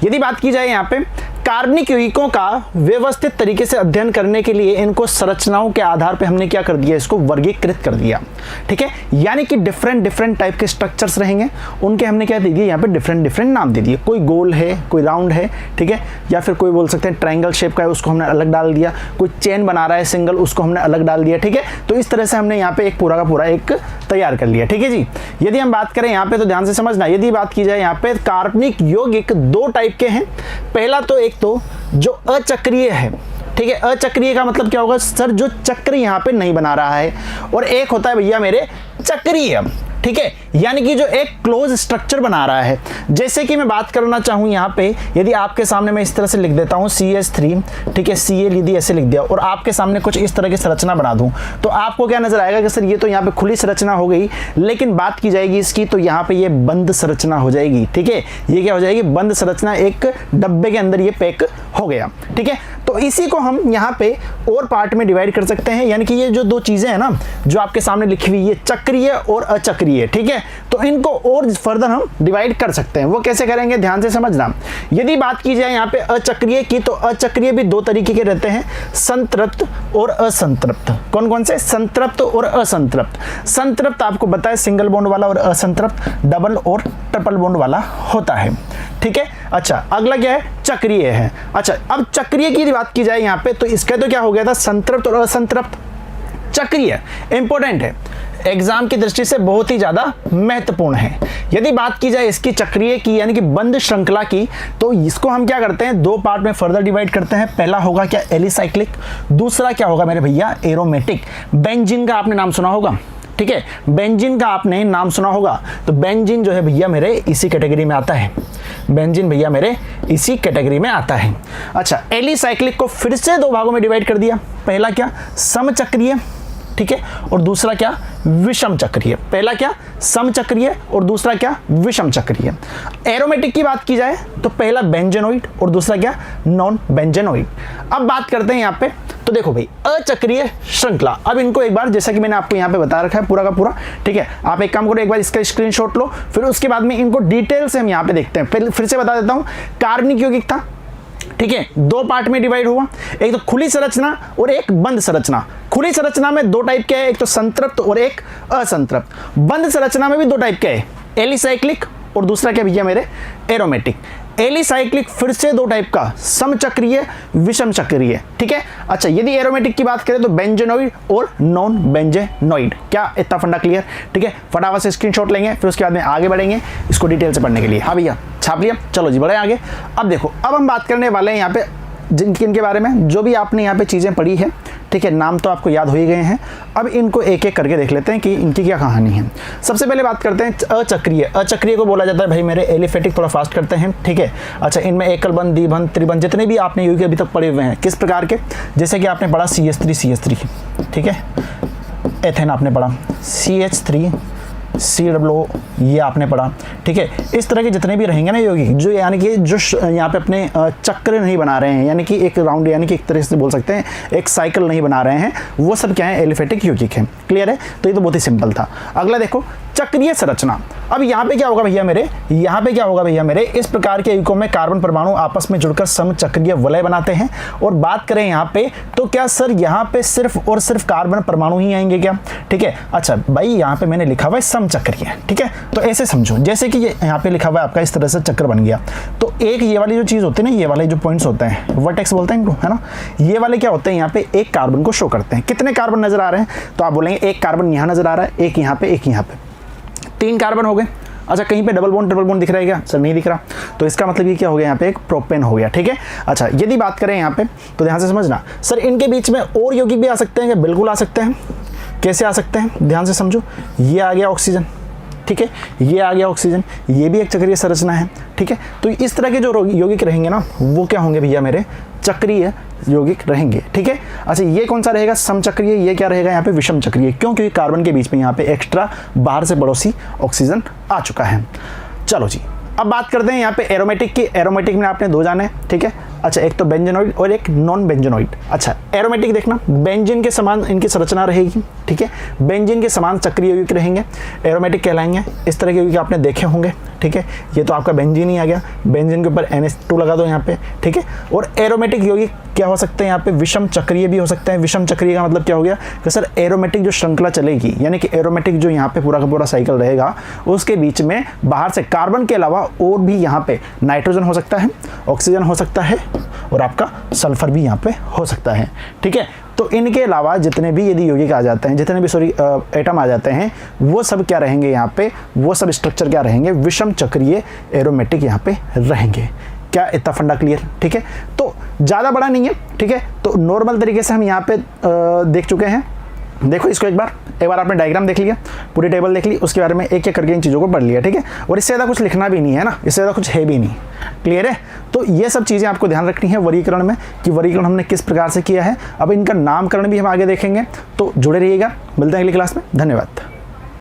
यदि बात की जाए यहाँ पे कार्बनिक यौगिकों का व्यवस्थित तरीके से अध्ययन करने के लिए इनको संरचनाओं के आधार पे हमने क्या कर दिया, इसको वर्गीकृत कर दिया। ठीक है, यानी कि डिफरेंट टाइप के स्ट्रक्चर्स रहेंगे, उनके हमने क्या दे दिए यहाँ पे डिफरेंट नाम दे दिए। कोई गोल है, कोई राउंड है, ठीक है, या फिर कोई बोल सकते हैं ट्रायंगल शेप का है, उसको हमने अलग डाल दिया। कोई चेन बना रहा है सिंगल, उसको हमने अलग डाल दिया। ठीक है, तो इस तरह से हमने यहाँ पे एक पूरा का पूरा एक तैयार कर लिया। ठीक है जी, यदि हम बात करें यहाँ पे तो ध्यान से समझना, यदि बात की जाए यहाँ पे कार्बनिक यौगिक दो टाइप के हैं। पहला तो एक तो जो अचक्रीय है, ठीक है, अचक्रीय का मतलब क्या होगा सर, जो चक्र यहाँ पे नहीं बना रहा है, और एक होता है भैया मेरे चक्रीय। ठीक है, यानी कि जो एक क्लोज स्ट्रक्चर बना रहा है। जैसे कि मैं बात करना चाहूँ यहाँ पे, यदि आपके सामने मैं इस तरह से लिख देता हूँ CH3, ठीक है, Cl यदि ऐसे लिख दिया और आपके सामने कुछ इस तरह की संरचना बना दूँ, तो आपको क्या नजर आएगा कि सर ये तो यहाँ पे खुली संरचना हो गई, लेकिन बात की जाएगी इसकी तो यहाँ पे ये बंद संरचना हो जाएगी। ठीक है, ये क्या हो जाएगी, बंद संरचना, एक डब्बे के अंदर ये पैक हो गया। ठीक है, तो इसी को हम यहाँ पे और पार्ट में डिवाइड कर सकते हैं, यानी कि ये जो दो चीजें हैं ना जो आपके सामने लिखी हुई, ये चक्रीय और अचक्रीय। ठीक है, तो इनको और फर्दर हम डिवाइड कर सकते हैं। वो कैसे करेंगे, ध्यान से समझना। यदि बात की जाए यहाँ पे अचक्रीय की, तो अचक्रीय भी दो तरीके के रहते हैं, संतृप्त और असंतृप्त। कौन कौन से, संतृप्त और असंतृप्त। संतृप्त आपको बताया सिंगल बॉन्ड वाला, और असंतृप्त डबल और ट्रिपल बॉन्ड वाला होता है। ठीक है, अच्छा अगला क्या है, चक्रीय है। अच्छा, अब चक्रीय की बात की जाए यहाँ पे, तो इसका तो क्या हो गया था, संतृप्त और असंतृप्त। चक्रीय इंपॉर्टेंट है, एग्जाम की दृष्टि से बहुत ही ज्यादा महत्वपूर्ण है। यदि बात की जाए इसकी चक्रीय की, यानी कि बंद श्रृंखला की, तो इसको हम क्या करते हैं, दो पार्ट में फर्दर डिवाइड करते हैं। पहला होगा क्या, एलिसाइक्लिक, दूसरा क्या होगा मेरे भैया, एरोमेटिक। बेंजीन का आपने नाम सुना होगा, ठीक है, बेंजीन का आपने नाम सुना होगा, तो बेंजीन जो है भैया मेरे इसी कैटेगरी में आता है। बेंजीन भैया मेरे इसी कैटेगरी में आता है। अच्छा, एलिसाइक्लिक को फिर से दो भागों में डिवाइड कर दिया। पहला क्या, समचक्रीय, ठीक है, और दूसरा क्या, विषम चक्रीय। पहला क्या, समचक्रीय, और दूसरा क्या, विषम चक्रीय। एरोमेटिक की बात की जाए तो पहला बेंजेनोइड और दूसरा क्या, नॉन बेंजेनोइड। अब बात करते हैं यहाँ पे, तो देखो भाई अचक्रीय श्रृंखला, अब इनको एक बार जैसा कि मैंने आपको यहाँ पे बता रखा है पूरा का पूरा, ठीक है, आप एक काम करो, एक बार इसका स्क्रीनशॉट लो, फिर उसके बाद में इनको डिटेल से हम यहाँ पे देखते हैं। फिर से बता देता हूँ, कार्बनिक यौगिक था, ठीक है, दो पार्ट में डिवाइड हुआ, एक तो खुली संरचना और एक बंद संरचना। खुली संरचना में दो टाइप के हैं, एक तो संतृप्त और एक असंतृप्त। बंद संरचना में भी दो टाइप के हैं, एलिसाइक्लिक और दूसरा क्या भैया मेरे, एरोमेटिक। एलिसाइक्लिक फिर से दो टाइप का, समचक्रीय, विषम चक्रीय। ठीक है, अच्छा यदि एरोमेटिक की बात करें तो बेंजेनोइड और नॉन बेंजेनोइड। क्या इतना फंडा क्लियर? ठीक है, फटाफट से स्क्रीनशॉट लेंगे, फिर उसके बाद में आगे बढ़ेंगे इसको डिटेल से पढ़ने के लिए। हाँ भैया छाप लिया, चलो जी बढ़े आगे। अब देखो, अब हम बात करने वाले हैं यहाँ पे जिनके बारे में जो भी आपने यहाँ पे चीज़ें पढ़ी है, ठीक है, नाम तो आपको याद हो ही गए हैं। अब इनको एक एक करके देख लेते हैं कि इनकी क्या कहानी है। सबसे पहले बात करते हैं अचक्रीय। अचक्रीय को बोला जाता है भाई मेरे एलिफेटिक, थोड़ा फास्ट करते हैं, ठीक है। अच्छा, इनमें एकल बंध, द्विबंध, त्रिबंध जितने भी आपने यौगिक अभी तक पढ़े हुए हैं, किस प्रकार के, जैसे कि आपने पढ़ा CH3, ठीक है, एथेन आपने पढ़ा, CH3 COO ये आपने पढ़ा, ठीक है। इस तरह के जितने भी रहेंगे ना यौगिक, जो यानी कि जो यहाँ पे अपने चक्र नहीं बना रहे हैं, यानी कि एक राउंड, यानी कि एक तरह से बोल सकते हैं एक साइकिल नहीं बना रहे हैं, वो सब क्या है, एलिफेटिक यौगिक है। क्लियर है? तो ये तो बहुत ही सिंपल था। अगला देखो, चक्रीय संरचना। अब यहाँ पे क्या होगा भैया मेरे, यहाँ पे क्या होगा भैया मेरे, इस प्रकार के यौगिकों में कार्बन परमाणु आपस में जुड़कर समचक्रीय वलय बनाते हैं। और बात करें यहाँ पे, तो क्या सर यहाँ पे सिर्फ और सिर्फ कार्बन परमाणु ही आएंगे क्या? ठीक है, अच्छा भाई यहाँ पे मैंने लिखा हुआ है समचक्रीय, ठीक है, तो ऐसे समझो जैसे कि ये यहाँ पे लिखा हुआ है आपका इस तरह से चक्र बन गया, तो एक ये वाली जो चीज होती है ना, ये वाले जो पॉइंट्स होते हैं, वर्टेक्स बोलते हैं इनको, है ना, ये वाले क्या होते हैं, यहाँ पे एक कार्बन को शो करते हैं। कितने कार्बन नजर आ रहे हैं? तो आप बोलेंगे एक कार्बन यहाँ नजर आ रहा है, एक यहाँ पे, एक यहाँ पे, 3 कार्बन हो गए। अच्छा, कहीं पे डबल बॉन्ड ट्रिपल बॉन्ड दिख रहा है क्या? सर नहीं दिख रहा, तो इसका मतलब ये क्या हो गया, यहाँ पे एक प्रोपेन हो गया, ठीक है। अच्छा, यदि बात करें यहाँ पे, तो ध्यान से समझना, सर इनके बीच में और यौगिक भी आ सकते हैं क्या? बिल्कुल आ सकते हैं। कैसे आ सकते हैं? ध्यान से समझो, ये आ गया ऑक्सीजन, ठीक है, ये आ गया ऑक्सीजन, ये भी एक चक्रीय संरचना है, ठीक है। तो इस तरह के जो यौगिक रहेंगे ना, वो क्या होंगे भैया मेरे, चक्रीय यौगिक रहेंगे, ठीक है। अच्छा, ये कौन सा रहेगा, समचक्रीय, ये क्या रहेगा यहाँ पे, विषम चक्रीय। क्यों? क्योंकि कार्बन के बीच में यहाँ पे एक्स्ट्रा बाहर से पड़ोसी ऑक्सीजन आ चुका है। चलो जी, अब बात करते हैं यहाँ पे एरोमेटिक की। एरोमेटिक में आपने दो जाने, ठीक है। अच्छा, एक तो बेंजेनोइड और एक नॉन बेंजेनोइड। अच्छा, एरोमेटिक देखना, बेंजीन के समान इनकी संरचना रहेगी, ठीक है, बेंजीन के समान चक्रीय यौगिक रहेंगे, एरोमेटिक कहलाएंगे। इस तरह के यौगिक आपने देखे होंगे, ठीक है, ये तो आपका बेंजीन ही आ गया, बेंजीन के ऊपर NH2 लगा दो यहाँ पे, ठीक है। और एरोमेटिक यौगिक क्या हो सकते हैं यहाँ पे, विषम चक्रीय भी हो सकते हैं। विषम चक्रीय का मतलब क्या हो गया कि सर एरोमेटिक जो श्रृंखला चलेगी, यानी कि एरोमेटिक जो यहाँ पे पूरा का पूरा साइकिल रहेगा, उसके बीच में बाहर से कार्बन के अलावा और भी यहाँ पे नाइट्रोजन हो सकता है, ऑक्सीजन हो सकता है और आपका सल्फर भी यहाँ पे हो सकता है, ठीक है। तो इनके अलावा जितने भी यदि यौगिक आ जाते हैं, जितने भी एटम आ जाते हैं, वो सब क्या रहेंगे यहाँ पे, वो सब स्ट्रक्चर क्या रहेंगे, विषम चक्रीय एरोमेटिक यहाँ पे रहेंगे। क्या इतना फंडा क्लियर, ठीक है। तो ज़्यादा बड़ा नहीं है, ठीक है। तो नॉर्मल तरीके से हम यहाँ पे देख चुके हैं। देखो इसको एक बार आपने डायग्राम देख लिया, पूरी टेबल देख ली, उसके बारे में एक एक करके इन चीज़ों को पढ़ लिया, ठीक है। और इससे ज़्यादा कुछ लिखना भी नहीं है ना, इससे ज़्यादा कुछ है भी नहीं, क्लियर है। तो ये सब चीज़ें आपको ध्यान रखनी है वर्गीकरण में कि वर्गीकरण हमने किस प्रकार से किया है। अब इनका नामकरण भी हम आगे देखेंगे, तो जुड़े रहिएगा। मिलते हैं अगली क्लास में, धन्यवाद।